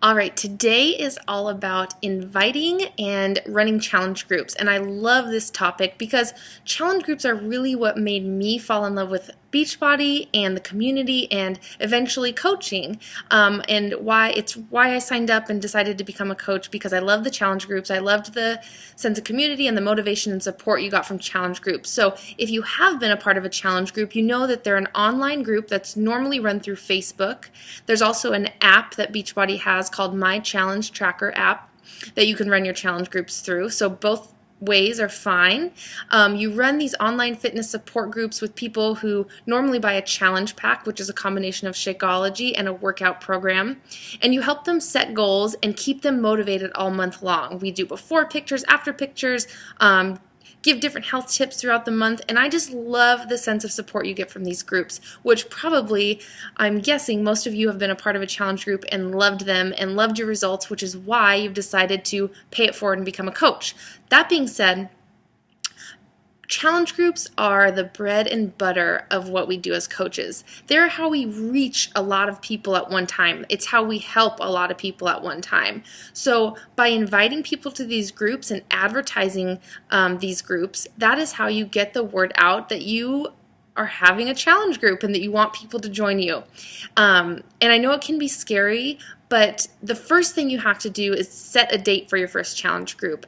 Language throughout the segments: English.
All right, today is all about inviting and running challenge groups. And I love this topic because challenge groups are really what made me fall in love with Beachbody and the community and eventually coaching. And why I signed up and decided to become a coach, because I love the challenge groups. I loved the sense of community and the motivation and support you got from challenge groups. So if you have been a part of a challenge group, you know that they're an online group that's normally run through Facebook. There's also an app that Beachbody has called My Challenge Tracker app that you can run your challenge groups through. So both ways are fine. You run these online fitness support groups with people who normally buy a challenge pack, which is a combination of Shakeology and a workout program, and you help them set goals and keep them motivated all month long. We do before pictures, after pictures, give different health tips throughout the month, and I just love the sense of support you get from these groups, which probably, I'm guessing, most of you have been a part of a challenge group and loved them and loved your results, which is why you've decided to pay it forward and become a coach. That being said, challenge groups are the bread and butter of what we do as coaches. They're how we reach a lot of people at one time. It's how we help a lot of people at one time. So by inviting people to these groups and advertising these groups, that is how you get the word out that you are having a challenge group and that you want people to join you. And I know it can be scary, but the first thing you have to do is set a date for your first challenge group.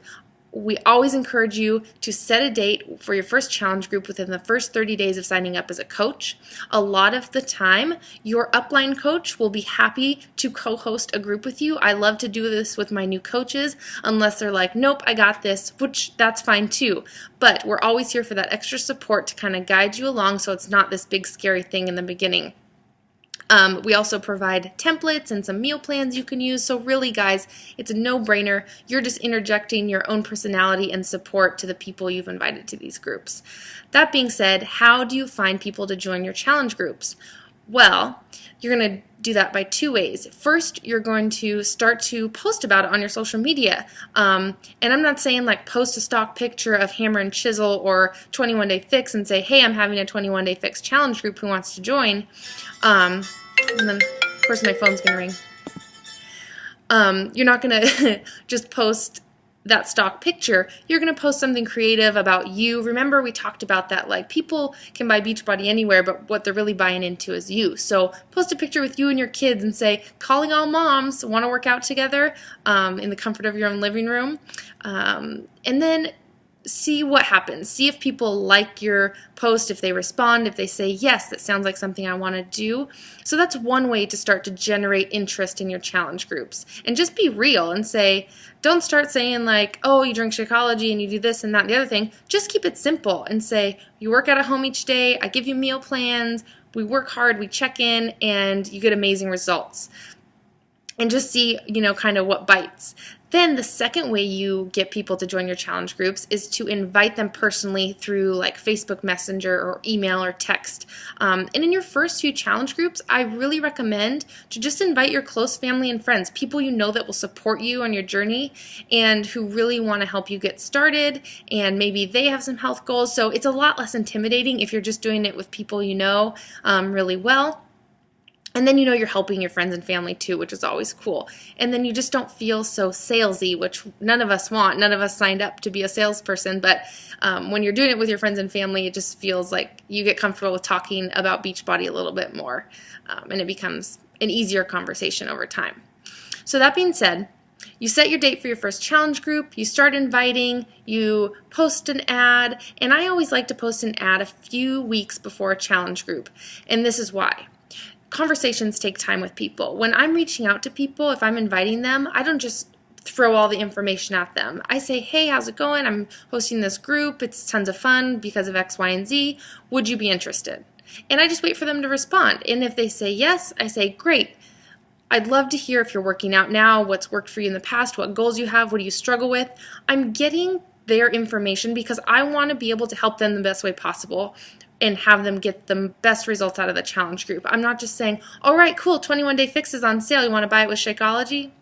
We always encourage you to set a date for your first challenge group within the first 30 days of signing up as a coach. A lot of the time, your upline coach will be happy to co-host a group with you. I love to do this with my new coaches, unless they're like, nope, I got this, which that's fine too. But we're always here for that extra support to kind of guide you along so it's not this big scary thing in the beginning. We also provide templates and some meal plans you can use. So really, guys, it's a no-brainer. You're just interjecting your own personality and support to the people you've invited to these groups. That being said, how do you find people to join your challenge groups? Well, you're going to do that by two ways. First, you're going to start to post about it on your social media. And I'm not saying like post a stock picture of hammer and chisel or 21 Day Fix and say, hey, I'm having a 21 Day Fix challenge group, who wants to join? And then, of course, my phone's going to ring. You're not going to just post that stock picture. You're going to post something creative about you. Remember, we talked about that, like, people can buy Beachbody anywhere, but what they're really buying into is you. So post a picture with you and your kids and say, calling all moms, want to work out together in the comfort of your own living room. And then see what happens. See if people like your post, if they respond, if they say, yes, that sounds like something I want to do. So that's one way to start to generate interest in your challenge groups. And just be real and say, don't start saying like, oh, you drink Shakeology and you do this and that and the other thing. Just keep it simple and say, you work out at home each day, I give you meal plans, we work hard, we check in, and you get amazing results. And just see, kind of what bites. Then the second way you get people to join your challenge groups is to invite them personally through like Facebook Messenger or email or text. And in your first few challenge groups, I really recommend to just invite your close family and friends, people you know that will support you on your journey and who really want to help you get started, and maybe they have some health goals. So it's a lot less intimidating if you're just doing it with people you know really well. And then you're helping your friends and family too, which is always cool. And then you just don't feel so salesy, which none of us want. None of us signed up to be a salesperson. But when you're doing it with your friends and family, it just feels like you get comfortable with talking about Beachbody a little bit more. And it becomes an easier conversation over time. So that being said, you set your date for your first challenge group, you start inviting, you post an ad, and I always like to post an ad a few weeks before a challenge group. And this is why. Conversations take time with people. When I'm reaching out to people, if I'm inviting them, I don't just throw all the information at them. I say, hey, how's it going? I'm hosting this group. It's tons of fun because of X, Y, and Z. Would you be interested? And I just wait for them to respond. And if they say yes, I say, great. I'd love to hear if you're working out now, what's worked for you in the past, what goals you have, what do you struggle with. I'm getting their information because I want to be able to help them the best way possible and have them get the best results out of the challenge group. I'm not just saying, all right, cool, 21 Day Fix is on sale. You want to buy it with Shakeology?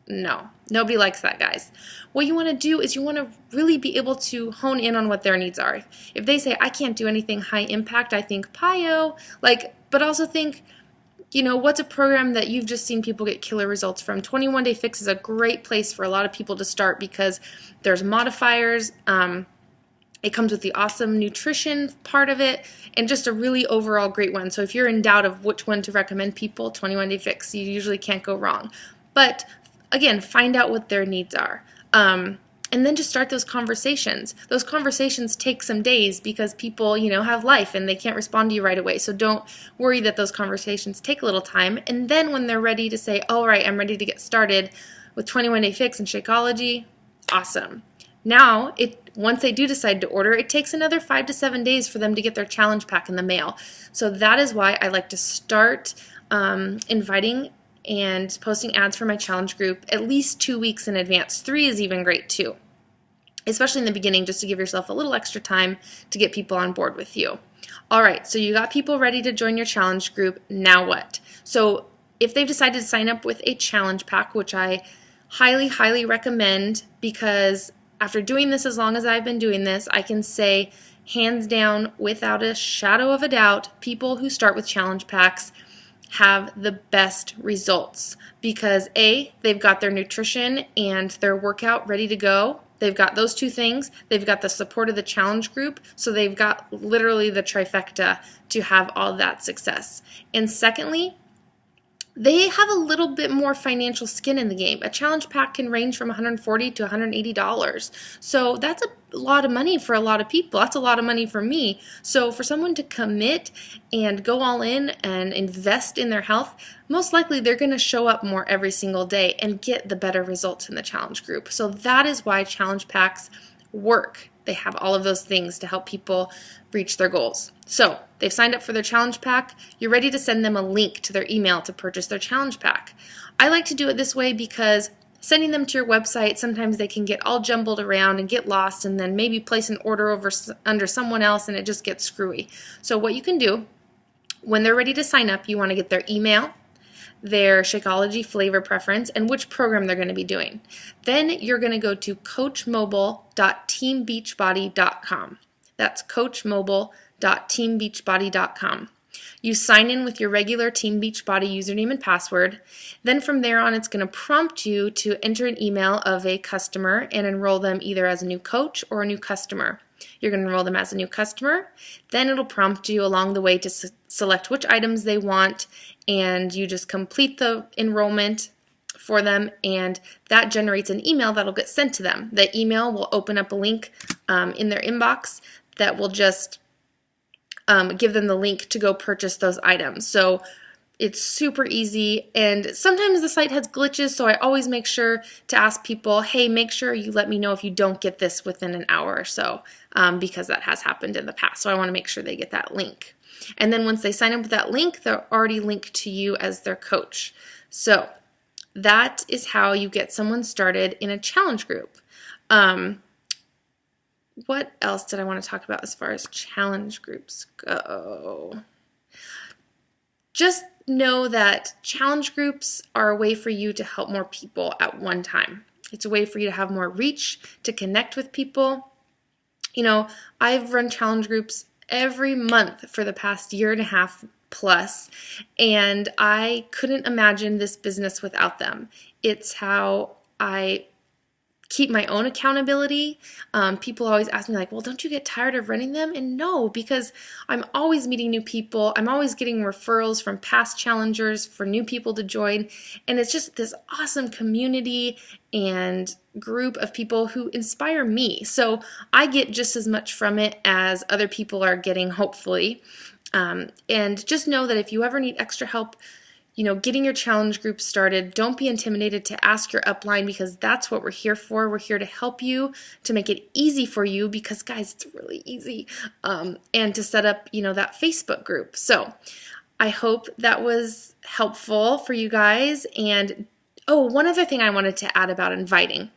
No, nobody likes that, guys. What you want to do is you want to really be able to hone in on what their needs are. If they say, I can't do anything high impact, I think PIO, but also think, what's a program that you've just seen people get killer results from? 21 Day Fix is a great place for a lot of people to start because there's modifiers. It comes with the awesome nutrition part of it and just a really overall great one. So if you're in doubt of which one to recommend people, 21 Day Fix, you usually can't go wrong. But again, find out what their needs are. And then just start those conversations. Those conversations take some days because people, have life and they can't respond to you right away. So don't worry that those conversations take a little time. And then when they're ready to say, all right, I'm ready to get started with 21 Day Fix and Shakeology, awesome. Now, once they do decide to order, it takes another 5 to 7 days for them to get their challenge pack in the mail. So that is why I like to start inviting and posting ads for my challenge group at least 2 weeks in advance. 3 is even great too, especially in the beginning, just to give yourself a little extra time to get people on board with you. All right, so you got people ready to join your challenge group. Now what? So if they've decided to sign up with a challenge pack, which I highly, highly recommend, because after doing this as long as I've been doing this, I can say hands down, without a shadow of a doubt, people who start with challenge packs have the best results because A, they've got their nutrition and their workout ready to go. They've got those 2 things. They've got the support of the challenge group. So they've got literally the trifecta to have all that success. And secondly, they have a little bit more financial skin in the game. A challenge pack can range from $140 to $180. So that's a lot of money for a lot of people. That's a lot of money for me. So for someone to commit and go all in and invest in their health, most likely they're going to show up more every single day and get the better results in the challenge group. So that is why challenge packs work. They have all of those things to help people reach their goals. So they've signed up for their challenge pack. You're ready to send them a link to their email to purchase their challenge pack. I like to do it this way because sending them to your website, sometimes they can get all jumbled around and get lost and then maybe place an order under someone else and it just gets screwy. So what you can do, when they're ready to sign up, you want to get their email, their Shakeology flavor preference, and which program they're going to be doing. Then you're going to go to coachmobile.teambeachbody.com. That's coachmobile.teambeachbody.com. You sign in with your regular Team Beachbody username and password. Then from there on, it's going to prompt you to enter an email of a customer and enroll them either as a new coach or a new customer. You're going to enroll them as a new customer. Then it'll prompt you along the way to select which items they want, and you just complete the enrollment for them, and that generates an email that'll get sent to them. The email will open up a link in their inbox that will just give them the link to go purchase those items. So it's super easy, and sometimes the site has glitches, so I always make sure to ask people, hey, make sure you let me know if you don't get this within an hour or so, because that has happened in the past. So I want to make sure they get that link. And then once they sign up with that link, they're already linked to you as their coach. So that is how you get someone started in a challenge group. What else did I want to talk about as far as challenge groups go? Just know that challenge groups are a way for you to help more people at one time. It's a way for you to have more reach, to connect with people. I've run challenge groups every month for the past 1.5 years plus, and I couldn't imagine this business without them. It's how I keep my own accountability. People always ask me well, don't you get tired of running them? And no, because I'm always meeting new people. I'm always getting referrals from past challengers for new people to join. And it's just this awesome community and group of people who inspire me. So I get just as much from it as other people are getting, hopefully. And just know that if you ever need extra help, getting your challenge group started, don't be intimidated to ask your upline, because that's what we're here for. We're here to help you, to make it easy for you, because guys, it's really easy, and to set up, that Facebook group. So I hope that was helpful for you guys. And one other thing I wanted to add about inviting.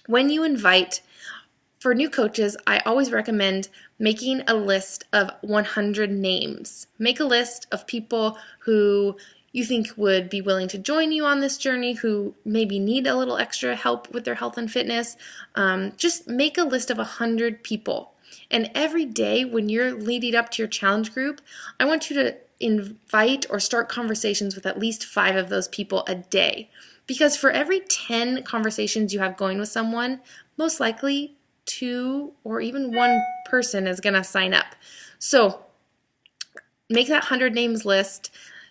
When you invite, for new coaches, I always recommend making a list of 100 names. Make a list of people who you think would be willing to join you on this journey, who maybe need a little extra help with their health and fitness. Just make a list of 100 people. And every day when you're leading up to your challenge group, I want you to invite or start conversations with at least 5 of those people a day. Because for every 10 conversations you have going with someone, most likely 2 or even 1 person is going to sign up. So make that 100 names list.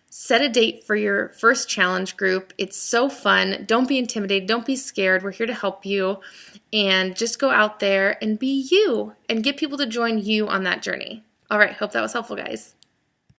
Set a date for your first challenge group. It's so fun. Don't be intimidated. Don't be scared. We're here to help you. And just go out there and be you and get people to join you on that journey. All right, hope that was helpful, guys.